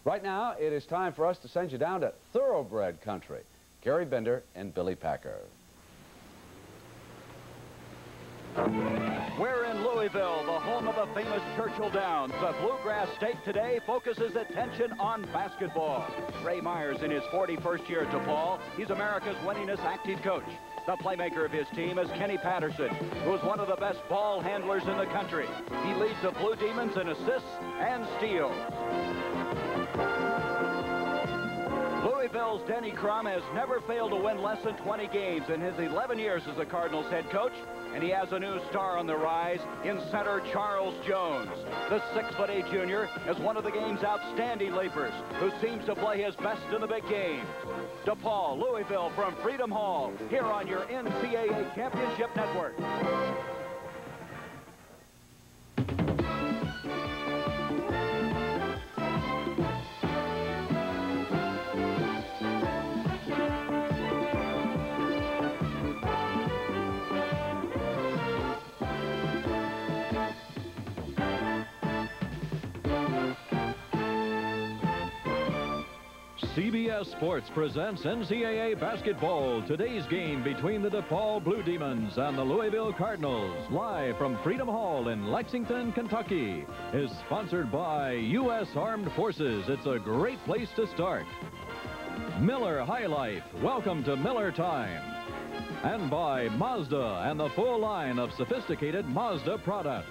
Right now, it is time for us to send you down to thoroughbred country. Gary Bender and Billy Packer. We're in Louisville, the home of the famous Churchill Downs. The Bluegrass State today focuses attention on basketball. Ray Myers in his 41st year at DePaul. He's America's winningest active coach. The playmaker of his team is Kenny Patterson, who is one of the best ball handlers in the country. He leads the Blue Demons in assists and steals. Louisville's Denny Crum has never failed to win less than 20 games in his 11 years as the Cardinals head coach, and he has a new star on the rise in center Charles Jones. The 6'8" junior is one of the game's outstanding leapers who seems to play his best in the big games. DePaul, Louisville from Freedom Hall, here on your NCAA Championship Network. CBS Sports presents NCAA Basketball. Today's game between the DePaul Blue Demons and the Louisville Cardinals, live from Freedom Hall in Lexington, Kentucky, is sponsored by U.S. Armed Forces. It's a great place to start. Miller High Life, welcome to Miller Time. And by Mazda and the full line of sophisticated Mazda products.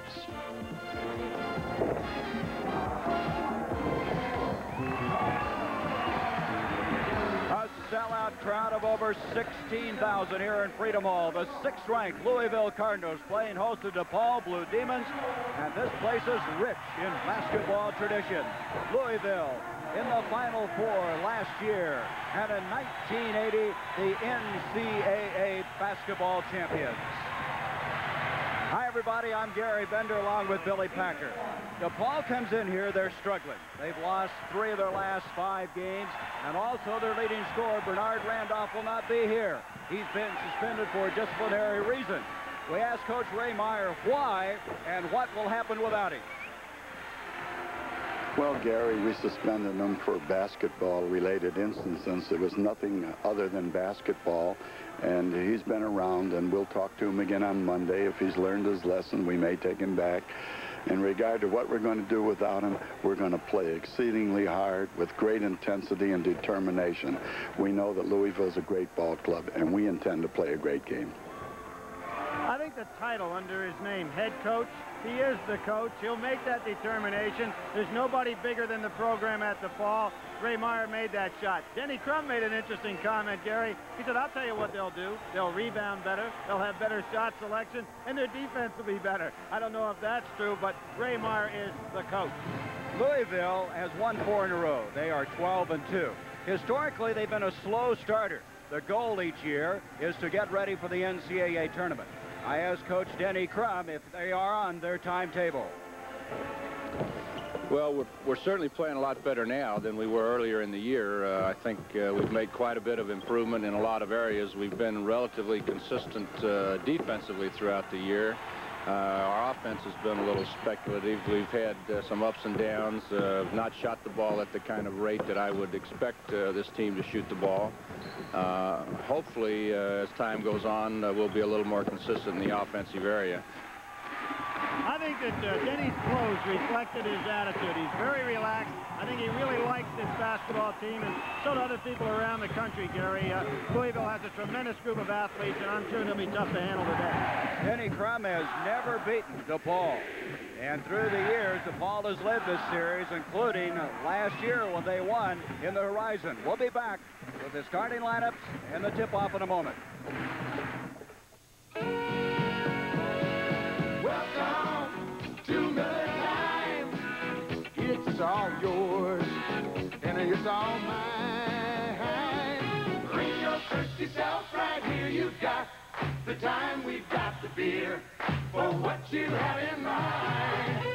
Sellout crowd of over 16,000 here in Freedom Hall. The 6th-ranked Louisville Cardinals playing host to DePaul Blue Demons, and this place is rich in basketball tradition. Louisville in the Final Four last year, and in 1980, the NCAA basketball champions. Hi, everybody. I'm Gary Bender along with Billy Packer. DePaul comes in here. They're struggling. They've lost 3 of their last 5 games, and also their leading scorer, Bernard Randolph, will not be here. He's been suspended for a disciplinary reason. We asked Coach Ray Meyer why and what will happen without him. Well, Gary, we suspended him for basketball-related instances. It was nothing other than basketball, and he's been around, and we'll talk to him again on Monday. If he's learned his lesson, we may take him back. In regard to what we're going to do without him, we're going to play exceedingly hard with great intensity and determination. We know that Louisville is a great ball club, and we intend to play a great game. I think the title under his name, head coach, he is the coach. He'll make that determination. There's nobody bigger than the program at DePaul. Ray Meyer made that shot. Denny Crum made an interesting comment, Gary. He said, I'll tell you what they'll do. They'll rebound better. They'll have better shot selection, and their defense will be better. I don't know if that's true, but Ray Meyer is the coach. Louisville has won 4 in a row. They are 12-2. Historically, they've been a slow starter. The goal each year is to get ready for the NCAA tournament. I asked Coach Denny Crum if they are on their timetable. Well, we're certainly playing a lot better now than we were earlier in the year. I think we've made quite a bit of improvement in a lot of areas. We've been relatively consistent defensively throughout the year. Our offense has been a little speculative. We've had some ups and downs, not shot the ball at the kind of rate that I would expect this team to shoot the ball. Hopefully, as time goes on, we'll be a little more consistent in the offensive area. I think that Denny's clothes reflected his attitude. He's very relaxed. I think he really likes this basketball team, and so do other people around the country, Gary. Louisville has a tremendous group of athletes, and I'm sure they'll be tough to handle today. Denny Crum has never beaten DePaul. And through the years, DePaul has led this series, including last year when they won in the Horizon. We'll be back with the starting lineups and the tip-off in a moment. Welcome to Miller Time. It's all yours, and it's all mine. Bring your thirsty self right here. You've got the time, we've got the beer for what you have in mind.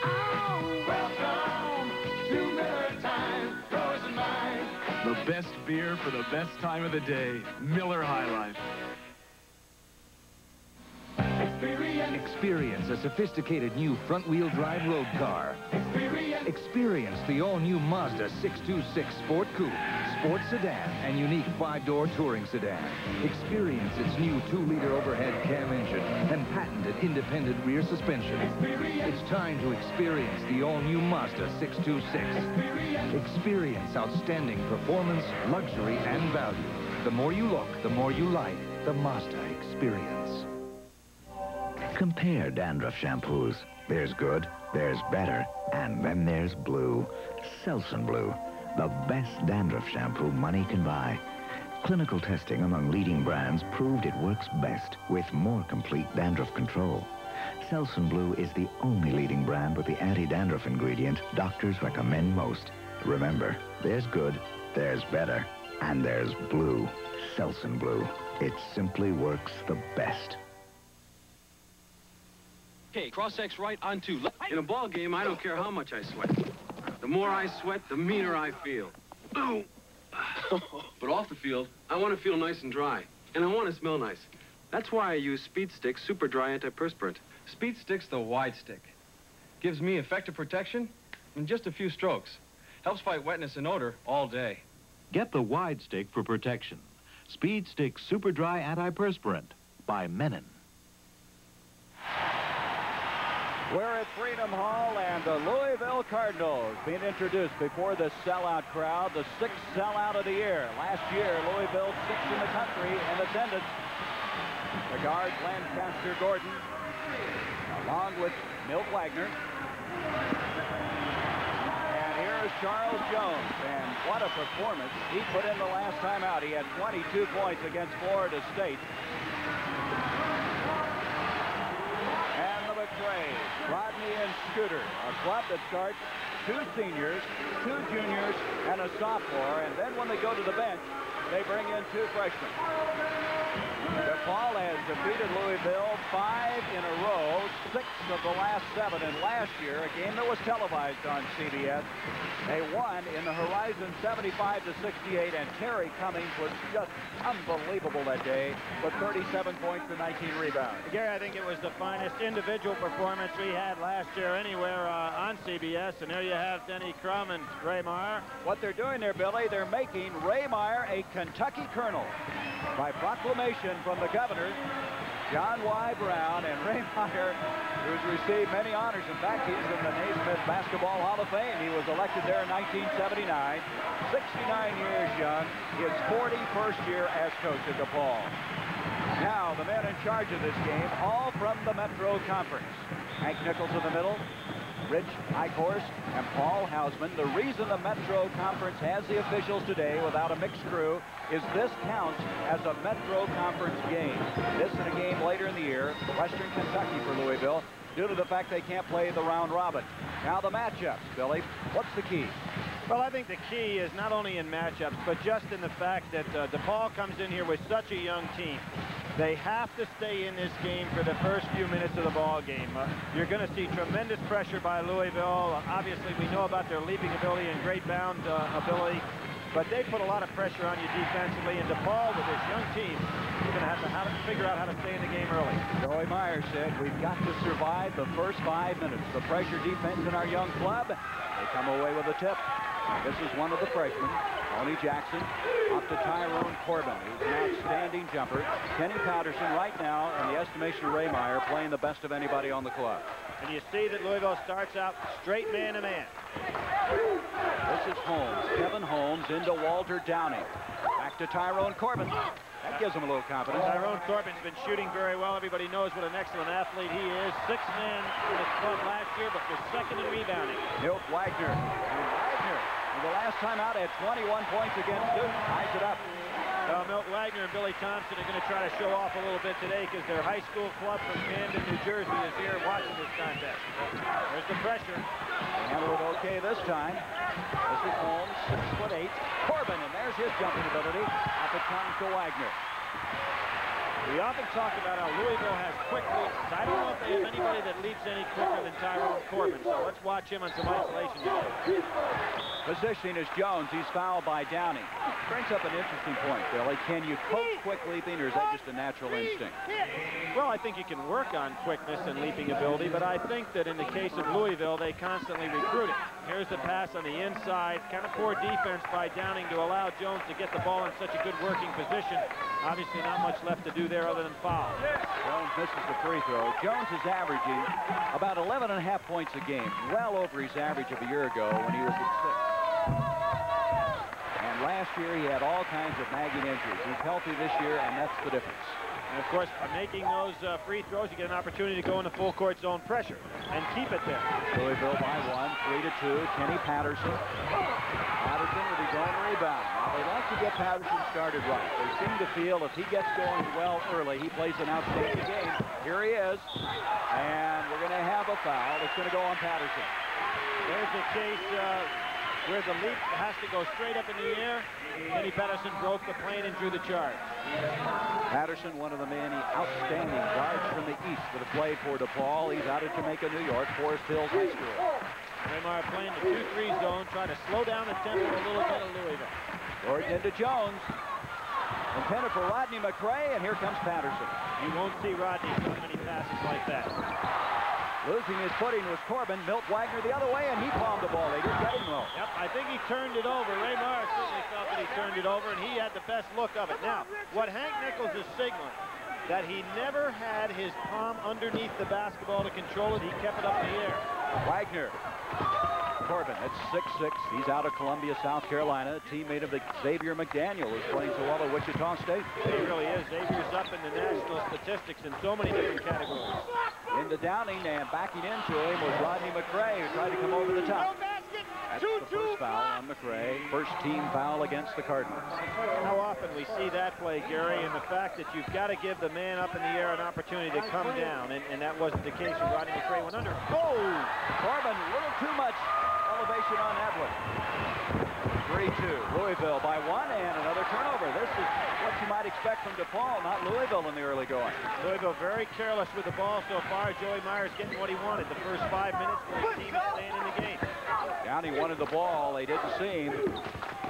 Oh, welcome to Miller Time, yours and mine. The best beer for the best time of the day, Miller High Life. Experience a sophisticated new front-wheel drive road car. Experience Experience the all-new Mazda 626 Sport Coupe, Sport Sedan, and unique 5-door touring sedan. Experience its new 2-liter overhead cam engine and patented independent rear suspension. It's time to experience the all-new Mazda 626. Experience outstanding performance, luxury, and value. The more you look, the more you like the Mazda experience. Compare dandruff shampoos. There's good, there's better, and then there's Blue. Selsun Blue, the best dandruff shampoo money can buy. Clinical testing among leading brands proved it works best with more complete dandruff control. Selsun Blue is the only leading brand with the anti-dandruff ingredient doctors recommend most. Remember, there's good, there's better, and there's Blue. Selsun Blue. It simply works the best. Okay, cross-X right on 2. In a ball game, I don't care how much I sweat. The more I sweat, the meaner I feel. But off the field, I want to feel nice and dry. And I want to smell nice. That's why I use Speed Stick Super Dry Antiperspirant. Speed Stick's the wide stick. Gives me effective protection in just a few strokes. Helps fight wetness and odor all day. Get the wide stick for protection. Speed Stick Super Dry Antiperspirant by Menon. We're at Freedom Hall, and the Louisville Cardinals being introduced before the sellout crowd, the 6th sellout of the year. Last year, Louisville 6th in the country in attendance. The guard, Lancaster Gordon, along with Milt Wagner. And here's Charles Jones, and what a performance he put in the last time out. He had 22 points against Florida State. Rodney and Scooter, a club that starts 2 seniors, 2 juniors, and a sophomore. And then when they go to the bench, they bring in 2 freshmen. DePaul has defeated Louisville 5 in a row, 6 of the last 7. And last year, a game that was televised on CBS, they won in the Horizon 75-68, and Terry Cummings was just unbelievable that day with 37 points and 19 rebounds. Gary, I think it was the finest individual performance we had last year anywhere on CBS, and there you have Denny Crum and Ray Meyer. What they're doing there, Billy, they're making Ray Meyer a Kentucky Colonel by proclamation from the governor, John Y. Brown, and Ray Meyer, who's received many honors. In fact, he's in the Naismith Basketball Hall of Fame. He was elected there in 1979, 69 years young, his 41st year as coach at DePaul. Now, the men in charge of this game, all from the Metro Conference. Hank Nichols in the middle, Rich Eichhorst, and Paul Hausman. The reason the Metro Conference has the officials today without a mixed crew is this counts as a Metro Conference game. This in a game later in the year, Western Kentucky for Louisville, due to the fact they can't play the round robin. Now the matchups, Billy, what's the key? Well, I think the key is not only in matchups, but just in the fact that DePaul comes in here with such a young team. They have to stay in this game for the first few minutes of the ball game. You're going to see tremendous pressure by Louisville. Obviously, we know about their leaping ability and great bound ability, but they put a lot of pressure on you defensively. And DePaul, with this young team, you're going to have to figure out how to stay in the game early. Joey Meyer said, we've got to survive the first 5 minutes. The pressure defense in our young club, they come away with a tip. This is one of the freshmen, Tony Jackson, up to Tyrone Corbin, who's an outstanding jumper. Kenny Patterson right now, in the estimation of Ray Meyer, playing the best of anybody on the club. And you see that Louisville starts out straight man-to-man. This is Holmes, Kevin Holmes into Walter Downing. Back to Tyrone Corbin. That gives him a little confidence. Tyrone Corbin's been shooting very well. Everybody knows what an excellent athlete he is. 6 men in his club last year, but was second in rebounding. Milt Wagner. The last time out had 21 points against Duke. Ties it up. Milt Wagner and Billy Thompson are going to try to show off a little bit today because their high school club from Camden, New Jersey is here watching this contest. There's the pressure. Handled it okay this time. This is Holmes, 6'8". Corbin, and there's his jumping ability. Up it comes to Wagner. We often talk about how Louisville has quick leaps. I don't know if they have anybody that leaps any quicker than Tyrone Corbin, so let's watch him on some isolation today. Positioning is Jones. He's fouled by Downing. Brings up an interesting point, Billy. Can you coach quick leaping, or is that just a natural instinct? Well, I think you can work on quickness and leaping ability, but I think that in the case of Louisville, they constantly recruit it. Here's the pass on the inside. Kind of poor defense by Downing to allow Jones to get the ball in such a good working position. Obviously not much left to do there other than foul. Jones misses the free throw. Jones is averaging about 11.5 points a game, well over his average of a year ago when he was at 6. And last year he had all kinds of nagging injuries. He's healthy this year, and that's the difference. And of course, by making those free throws, you get an opportunity to go into full court zone pressure and keep it there. Louisville by 1, 3-2. Kenny Patterson. Patterson with his own rebound. Now, they like to get Patterson started right. They seem to feel if he gets going well early, he plays an outstanding game. Here he is. And we're going to have a foul. It's going to go on Patterson. There's the case where the leap has to go straight up in the air. Kenny Patterson broke the plane and drew the charge. Patterson, one of the many outstanding guards from the East that have played for DePaul. He's out of Jamaica, New York, Forest Hills High School. Raymar playing the 2-3 zone, trying to slow down the tempo a little bit of Louisville. Gordon into Jones. Intended for Rodney McRae, and here comes Patterson. You won't see Rodney so many passes like that. Losing his footing was Corbin. Milt Wagner the other way, and he palmed the ball. They didn't get him low. Yep, I think he turned it over. Raymar certainly felt that he turned it over, and he had the best look of it. Now, what Hank Nichols is signaling, that he never had his palm underneath the basketball to control it. He kept it up in the air. Wagner. Corbin at 6'6". He's out of Columbia, South Carolina. A teammate of Xavier McDaniel, who's playing so well at Wichita State. He really is. Xavier's up in the national statistics in so many different categories. Into Downing, and backing into him was Rodney McRae, who tried to come over the top. That's the first foul on McRae. First team foul against the Cardinals. How often we see that play, Gary, and the fact that you've got to give the man up in the air an opportunity to come down, and that wasn't the case when Rodney McRae went under. Oh! Corbin, a little too much elevation on that one. 3-2. Louisville by 1, and another turnover. This is what you might expect from DePaul, not Louisville in the early going. Louisville very careless with the ball so far. Joey Myers getting what he wanted the first 5 minutes for his team to staying in the game. Downey wanted the ball. They didn't see him.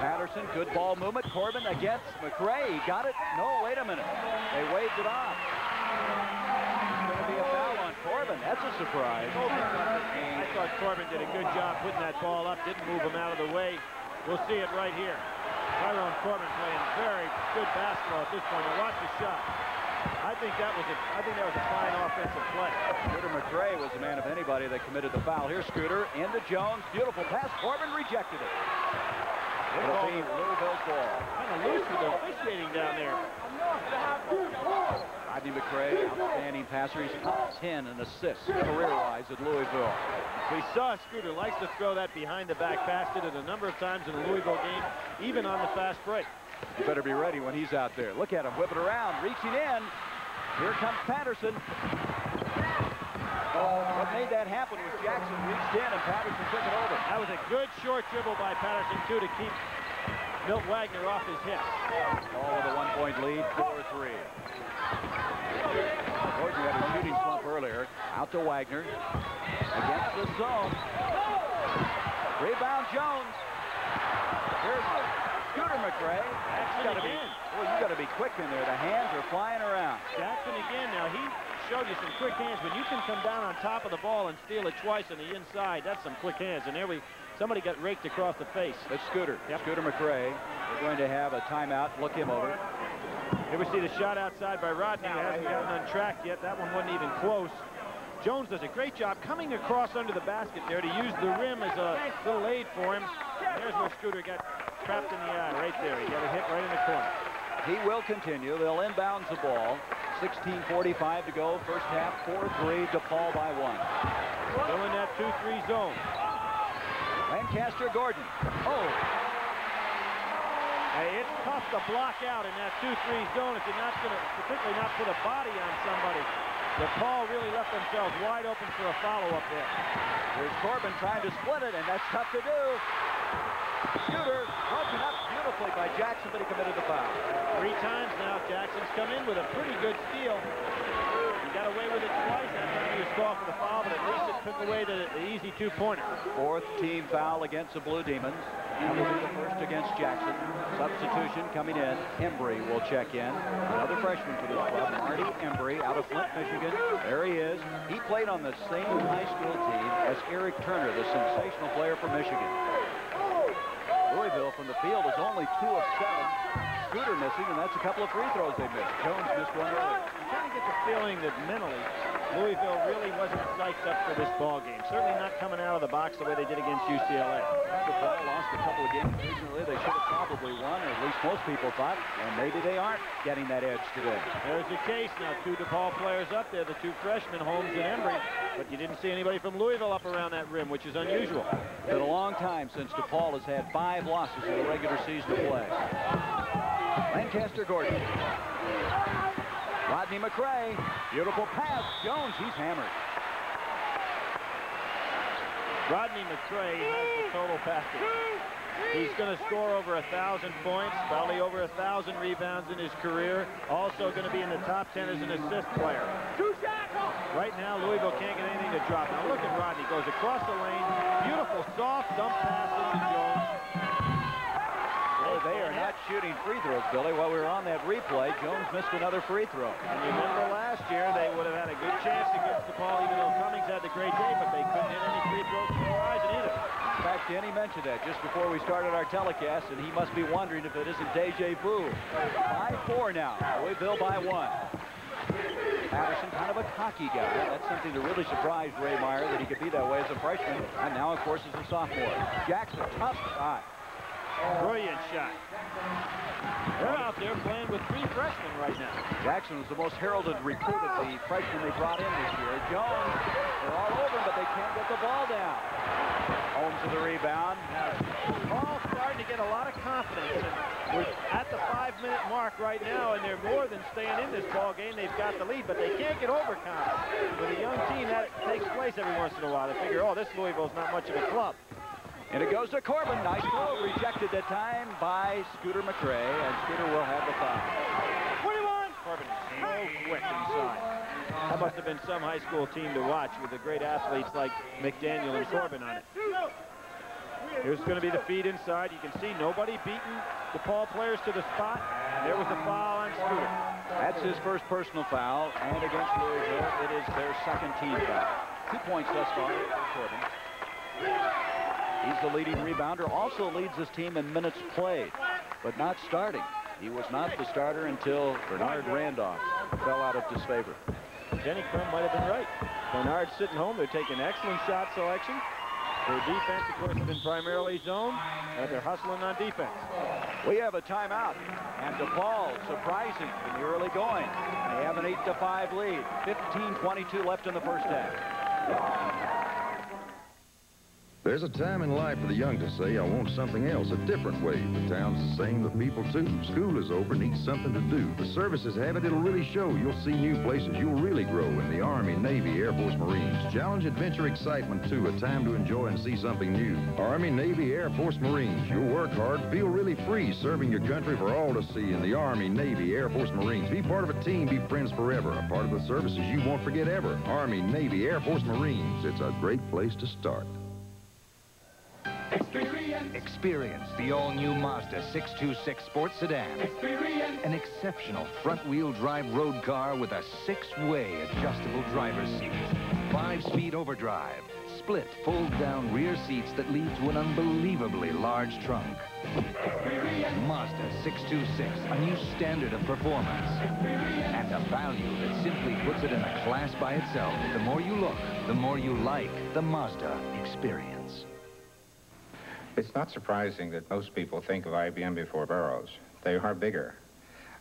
Patterson, good ball movement. Corbin against McRae. Got it? No, wait a minute. They waved it off. It's going to be a foul on Corbin. That's a surprise. I thought Corbin did a good job putting that ball up. Didn't move him out of the way. We'll see it right here. Tyrone Corbin playing very good basketball at this point. Now watch the shot. I think that was a fine offensive play. Scooter McRae was the man of anybody that committed the foul. Here's Scooter into Jones. Beautiful pass. Corbin rejected it. It'll be Louisville's ball. Kind of loose with the officiating down there. Rodney McRae, outstanding passer. He's top 10 in assists career-wise at Louisville. We saw Scooter likes to throw that behind-the-back pass. Did it a number of times in a Louisville game, even on the fast break. You better be ready when he's out there. Look at him whip it around, reaching in. Here comes Patterson. What made that happen was Jackson reached in and Patterson took it over. That was a good short dribble by Patterson, too, to keep Milt Wagner off his hip. All with a 1-point lead, 4-3. Gordon had a shooting slump earlier. Out to Wagner. Against the zone. Rebound Jones. Here's Scooter McRae. You got to be quick in there. The hands are flying around. Jackson again. Now he showed you some quick hands. When you can come down on top of the ball and steal it twice on the inside, that's some quick hands. And there somebody got raked across the face. It's Scooter. Yep. Scooter McRae. We're going to have a timeout. Look him over. Here we see the shot outside by Rodney. Who hasn't gotten untracked yet. That one wasn't even close. Jones does a great job coming across under the basket there to use the rim as a little aid for him. There's where Scooter got trapped in the eye right there. He got a hit right in the corner. He will continue. They'll inbounds the ball. 16:45 to go. First half, 4-3. DePaul by 1. Still in that 2-3 zone. Lancaster Gordon. Oh. Hey, it's tough to block out in that 2-3 zone if you're not going to, particularly not put a body on somebody. DePaul really left themselves wide open for a follow-up there. Here's Corbin trying to split it, and that's tough to do. Scooter broken up. Beautiful play by Jackson, but he committed the foul. 3 times now, Jackson's come in with a pretty good steal. He got away with it twice. That time he was called for the foul, but at least it took away the easy 2-pointer. 4th team foul against the Blue Demons. That will be the first against Jackson. Substitution coming in. Embry will check in. Another freshman for this club, Marty Embry, out of Flint, Michigan. There he is. He played on the same high school team as Eric Turner, the sensational player from Michigan. Louisville from the field is only 2 of 7. Scooter missing, and that's a couple of free throws they missed. Jones missed one earlier. You kind of get the feeling that mentally, Louisville really wasn't psyched up for this ball game. Certainly not coming out of the box the way they did against UCLA. DePaul lost a couple of games recently. They should have probably won, or at least most people thought, and maybe they aren't getting that edge today. There's the case now. 2 DePaul players up there, the 2 freshmen, Holmes and Embry. But you didn't see anybody from Louisville up around that rim, which is unusual. It's been a long time since DePaul has had 5 losses in the regular season to play. Lancaster Gordon. Rodney McRae. Beautiful pass. Jones, he's hammered. Rodney McRae has the total package. He's going to score over 1,000 points, probably over 1,000 rebounds in his career. Also going to be in the top 10 as an assist player. Right now, Louisville can't get anything to drop. Now look at Rodney. Goes across the lane. Beautiful soft dump pass into Jones. They are not shooting free throws, Billy. While we were on that replay, Jones missed another free throw. And you remember last year, they would have had a good chance against DePaul, even though Cummings had the great day, but they couldn't hit any free throws from the horizon either. In fact, Denny mentioned that just before we started our telecast, and he must be wondering if it isn't deja vu. 5-4 now. Louisville by 1. Patterson, kind of a cocky guy. That's something that really surprised Ray Meyer, that he could be that way as a freshman, and now, of course, as a sophomore. Jackson, tough shot. Brilliant shot. They're out there playing with 3 freshmen right now. Jackson was the most heralded recruit of the freshmen they brought in this year. Jones, they're all over him, but they can't get the ball down. Holmes with the rebound. Paul's starting to get a lot of confidence. And we're at the 5-minute mark right now, and they're more than staying in this ball game. They've got the lead, but they can't get overconfident. With a young team, that takes place every once in a while. They figure, oh, this Louisville's not much of a club. And it goes to Corbin. Nice throw. Rejected that time by Scooter McRae, and Scooter will have the foul. 21! Corbin so quick inside. That must have been some high school team to watch with the great athletes like McDaniel and Corbin on it. Here's going to be the feed inside. You can see nobody beating DePaul players to the spot. There was a foul on Scooter. That's his first personal foul, and against Louisville, it is their 2nd team foul. 2 points thus far for Corbin. He's the leading rebounder, also leads his team in minutes played, but not starting. He was not the starter until Bernard Randolph fell out of disfavor. Denny Crum might have been right. Bernard's sitting home. They're taking excellent shot selection. Their defense, of course, has been primarily zone, but they're hustling on defense. We have a timeout, and DePaul surprising in the early going. They have an 8-5 lead. 15:22 left in the first half. There's a time in life for the young to say, I want something else, a different way. The town's the same, the people too. School is over, needs something to do. The services have it, it'll really show. You'll see new places, you'll really grow in the Army, Navy, Air Force, Marines. Challenge, adventure, excitement too, a time to enjoy and see something new. Army, Navy, Air Force, Marines. You'll work hard, feel really free, serving your country for all to see in the Army, Navy, Air Force, Marines. Be part of a team, be friends forever. A part of the services you won't forget ever. Army, Navy, Air Force, Marines. It's a great place to start. Experience the all-new Mazda 626 Sports Sedan. An exceptional front-wheel drive road car with a 6-way adjustable driver's seat. 5-speed overdrive. Split, fold-down rear seats that lead to an unbelievably large trunk. Mazda 626, a new standard of performance. And a value that simply puts it in a class by itself. The more you look, the more you like the Mazda experience. It's not surprising that most people think of IBM before Burroughs. They are bigger.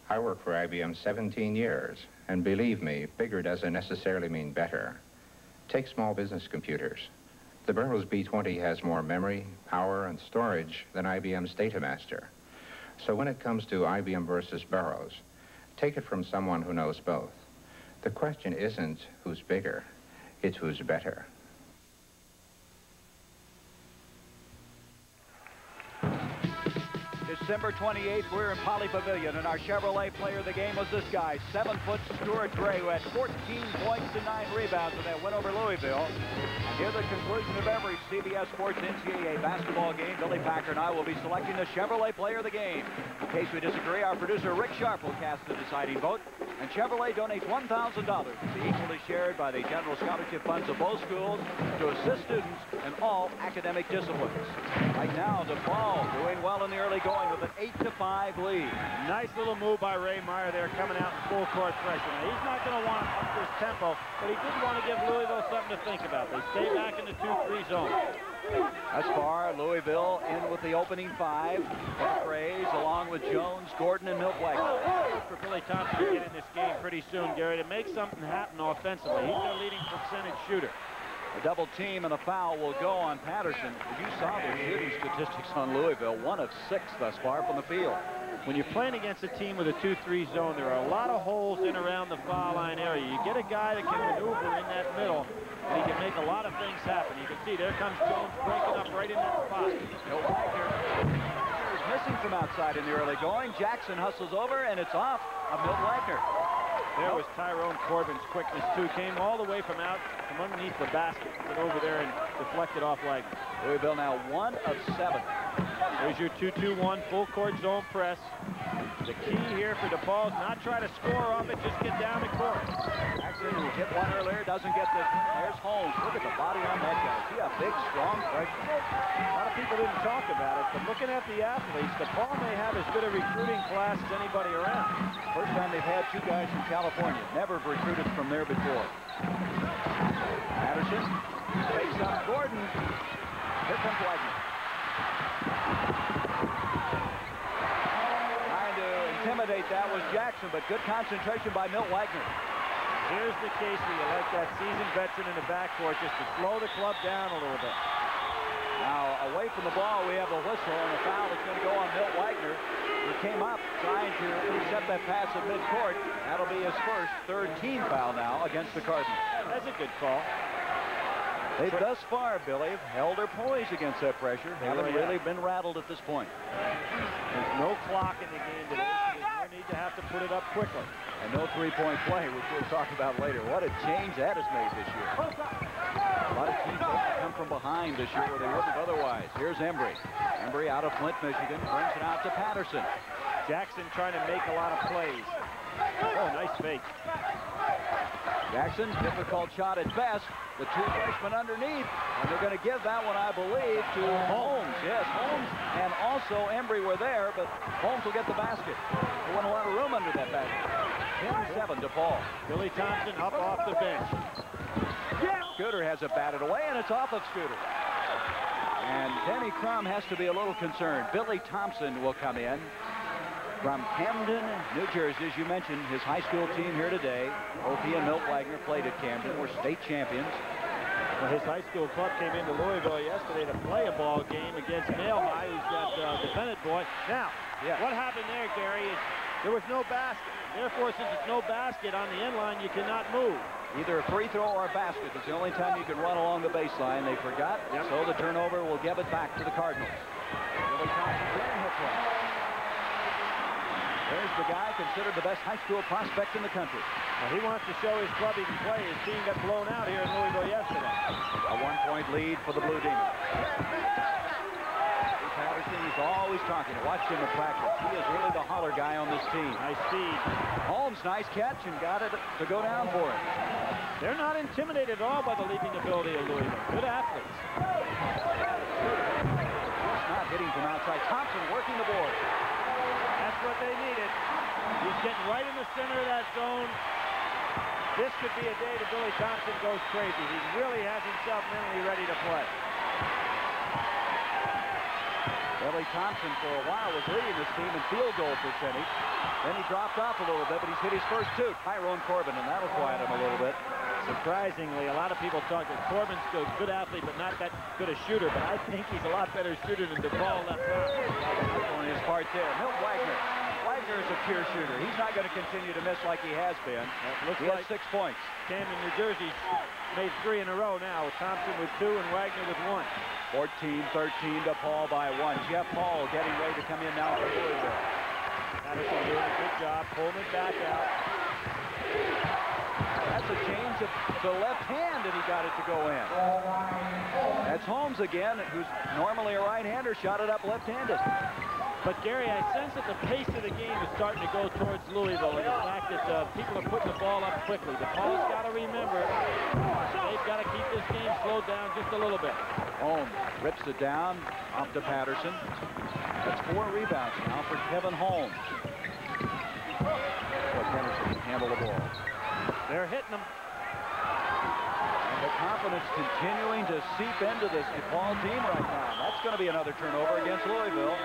I worked for IBM 17 years, and believe me, bigger doesn't necessarily mean better. Take small business computers. The Burroughs B20 has more memory, power, and storage than IBM's Datamaster. So when it comes to IBM versus Burroughs, take it from someone who knows both. The question isn't who's bigger, it's who's better. December 28th, we're in Poly Pavilion, and our Chevrolet player of the game was this guy, 7-foot Stuart Gray, who had 14 points and 9 rebounds in that win over Louisville. And near the conclusion of every CBS Sports NCAA basketball game, Billy Packer and I will be selecting the Chevrolet player of the game. In case we disagree, our producer Rick Sharp will cast the deciding vote, and Chevrolet donates $1,000 to be equally shared by the general scholarship funds of both schools to assist students in all academic disciplines. Right now, DePaul doing well in the early going with an 8-5 lead. Nice little move by Ray Meyer there, coming out in full court pressure. Now, he's not going to want to up his tempo, but he did want to give Louisville something to think about. They stay back in the 2-3 zone. Thus far, Louisville in with the opening 5. Rays along with Jones, Gordon, and Milt Wagner. For Billy Thompson to get in this game pretty soon, Gary, to make something happen offensively. He's their leading percentage shooter. A double team and a foul will go on Patterson. You saw the shooting statistics on Louisville. 1 of 6 thus far from the field. When you're playing against a team with a 2-3 zone, there are a lot of holes in around the foul line area. You get a guy that can maneuver in that middle, and he can make a lot of things happen. You can see there comes Jones breaking up right in that spot. Milt Wagner is missing from outside in the early going. Jackson hustles over, and it's off of Milt Wagner. There was Tyrone Corbin's quickness, too. Came all the way from underneath the basket, but over there and deflected off Wagner. Louisville now 1 of 7. There's your 2-2-1 full court zone press. The key here for DePaul is not try to score off it, just get down the court. Jackson, who hit one earlier, doesn't get this. There's Holmes. Look at the body on that guy. See a big, strong freshman. A lot of people didn't talk about it, but looking at the athletes, DePaul may have as good a recruiting class as anybody around. First time they've had 2 guys from California. Never recruited from there before. Patterson takes up Gordon. Here comes Wagner. Trying to intimidate that was Jackson, but good concentration by Milt Wagner. Here's the case where you like that seasoned veteran in the backcourt just to slow the club down a little bit. Now, away from the ball, we have a whistle, and a foul is going to go on Milt Wagner. He came up trying to intercept that pass at midcourt. That'll be his first, 3rd team foul now against the Cardinals. That's a good call. They've thus far, Billy, held their poise against that pressure. Haven't really been rattled at this point. There's no clock in the game today, so there's no need to have to put it up quickly. And no 3-point play, which we'll talk about later. What a change that has made this year. A lot of teams come from behind this year where they wouldn't otherwise. Here's Embry. Embry out of Flint, Michigan, brings it out to Patterson. Jackson trying to make a lot of plays. Oh, nice fake. Jackson, difficult shot at best. The 2 freshmen underneath, and they're going to give that one, I believe, to Holmes. Yes, Holmes and also Embry were there, but Holmes will get the basket. There wasn't a lot of room under that basket. 10-7 DePaul. Billy Thompson up off the bench. Scooter has it batted away, and it's off of Scooter. And Denny Crum has to be a little concerned. Billy Thompson will come in from Camden, New Jersey. As you mentioned, his high school team here today. Opie and Milt Wagner played at Camden, were state champions. Well, his high school club came into Louisville yesterday to play a ball game against Nail High, who's got the Bennett boy. Now, what happened there, Gary, is there was no basket. Therefore, since it's no basket on the end line, you cannot move. Either a free throw or a basket. It's the only time you can run along the baseline. They forgot, so the turnover will give it back to the Cardinals. Billy Thompson didn't hit one. There's the guy considered the best high school prospect in the country. Well, he wants to show his club he can play. His team got blown out here in Louisville yesterday. A 1-point lead for the Blue Demons. Patterson is always talking. I watched him in practice. He is really the holler guy on this team. Nice speed. Holmes, nice catch, and got it to go down for him. They're not intimidated at all by the leaping ability of Louisville. Good athletes. Just not hitting from outside. Thompson working the board. That's what they needed. He's getting right in the center of that zone. This could be a day that Billy Thompson goes crazy. He really has himself mentally ready to play. Billy Thompson, for a while, was leading this team in field goal percentage. Then he dropped off a little bit, but he's hit his first 2. Tyrone Corbin, and that'll quiet him a little bit. Surprisingly, a lot of people talk that Corbin's a good athlete, but not that good a shooter. But I think he's a lot better shooter than DePaul left front. On his part there. Milt Wagner. Wagner is a pure shooter. He's not going to continue to miss like he has been. He has 6 points. Camden, New Jersey made 3 in a row now. Thompson with 2 and Wagner with 1. 14-13, DePaul by 1. Jeff Hall getting ready to come in now for Louisville. Patterson doing a good job, pulling it back out. That's a change to left hand, and he got it to go in. That's Holmes again, who's normally a right-hander, shot it up left-handed. But, Gary, I sense that the pace of the game is starting to go towards Louisville, and the fact that people are putting the ball up quickly. DePaul's got to remember they've got to keep this game slowed down just a little bit. Holmes rips it down off to Patterson. That's 4 rebounds now for Kevin Holmes. Patterson can handle the ball. They're hitting them. And the confidence continuing to seep into this DePaul team right now. That's going to be another turnover against Louisville.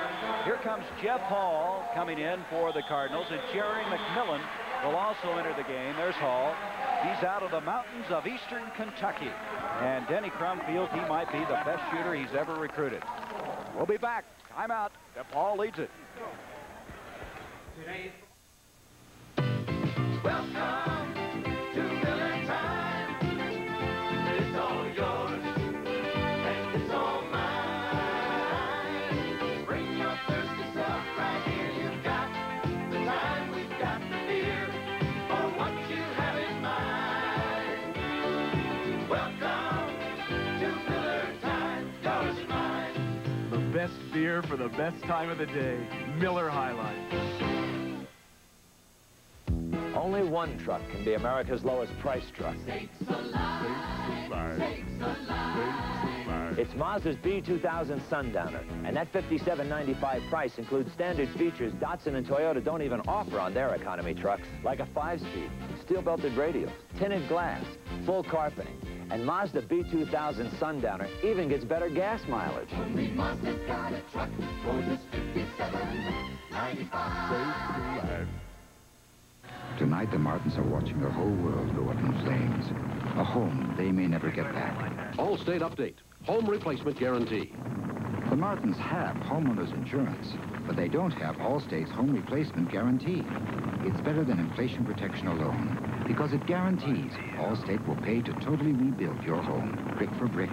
Here comes Jeff Hall coming in for the Cardinals, and Jerry McMillan will also enter the game. There's Hall. He's out of the mountains of eastern Kentucky. And Denny Crum feels he might be the best shooter he's ever recruited. We'll be back. Timeout. DePaul leads it. Welcome to Miller Time. It's all yours, and it's all mine. Bring your thirsty self right here. You've got the time, we've got the beer, for what you have in mind. Welcome to Miller Time, yours and mine. The best beer for the best time of the day. Miller High Life. Only one truck can be America's lowest price truck. It's Mazda's B2000 Sundowner, and that $57.95 price includes standard features Datsun and Toyota don't even offer on their economy trucks, like a 5-speed, steel-belted radials, tinted glass, full carpeting. And Mazda B2000 Sundowner even gets better gas mileage. Only Mazda's got a truck for this $57.95. Tonight, the Martins are watching their whole world go up in flames. A home they may never get back. Allstate update. Home replacement guarantee. The Martins have homeowners insurance, but they don't have Allstate's home replacement guarantee. It's better than inflation protection alone, because it guarantees Allstate will pay to totally rebuild your home, brick for brick,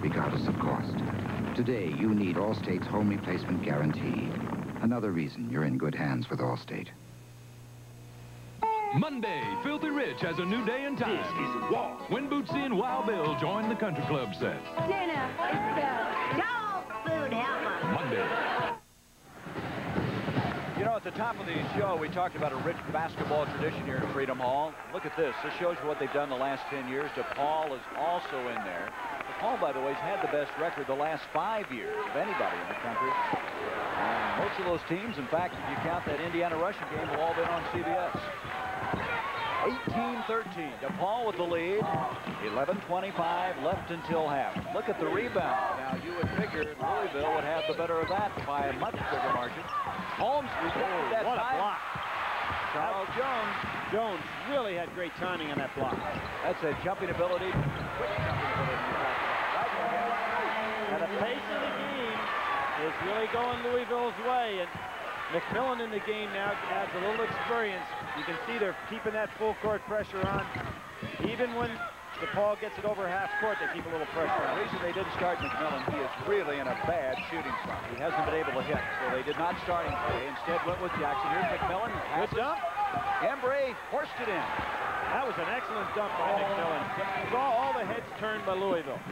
regardless of cost. Today, you need Allstate's home replacement guarantee. Another reason you're in good hands with Allstate. Monday, Filthy Rich has a new day and time. This is war. When Bootsy and Wild Bill join the country club set. Dinner is the dog food ever. Monday. You know, at the top of the show, we talked about a rich basketball tradition here at Freedom Hall. Look at this. This shows you what they've done the last 10 years. DePaul is also in there. DePaul, by the way, has had the best record the last 5 years of anybody in the country. And most of those teams, in fact, if you count that Indiana Russian game, have all been on CBS. 18-13, DePaul with the lead. 11:25 left until half. Look at the rebound. Now, you would figure Louisville would have the better of that by a much bigger margin. Holmes rejected that what a time. block. Charles Jones really had great timing on that block. That's a jumping ability, quick jumping ability. And the pace of the game is really going Louisville's way, and McMillan in the game now adds a little experience. You can see they're keeping that full court pressure on. Even when DePaul gets it over half court, they keep a little pressure on. The reason they didn't start McMillan, he is really in a bad shooting slump. He hasn't been able to hit, so they did not start him today. Instead went with Jackson. Here's McMillan. Good dump. Embry forced it in. That was an excellent dump by McMillan. Saw all the heads turned by Louisville.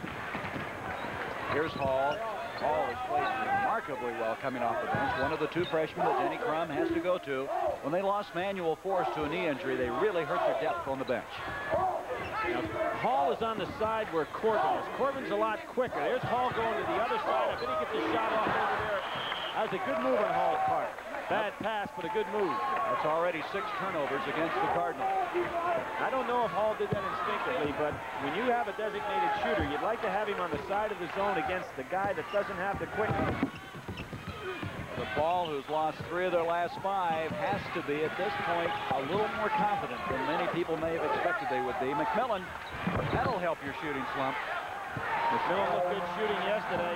Here's Hall. Hall has played remarkably well coming off the bench. One of the 2 freshmen that Denny Crum has to go to. When they lost Manuel Force to a knee injury, they really hurt their depth on the bench. Now, Hall is on the side where Corbin is. Corbin's a lot quicker. There's Hall going to the other side. I bet he gets a shot off over there. That was a good move on Hall's part. Bad pass, but a good move. That's already 6 turnovers against the Cardinals. I don't know if Hall did that instinctively, but when you have a designated shooter, you'd like to have him on the side of the zone against the guy that doesn't have the quickness. DePaul, who's lost 3 of their last 5, has to be, at this point, a little more confident than many people may have expected they would be. McMillan, that'll help your shooting slump. McMillan looked good shooting yesterday.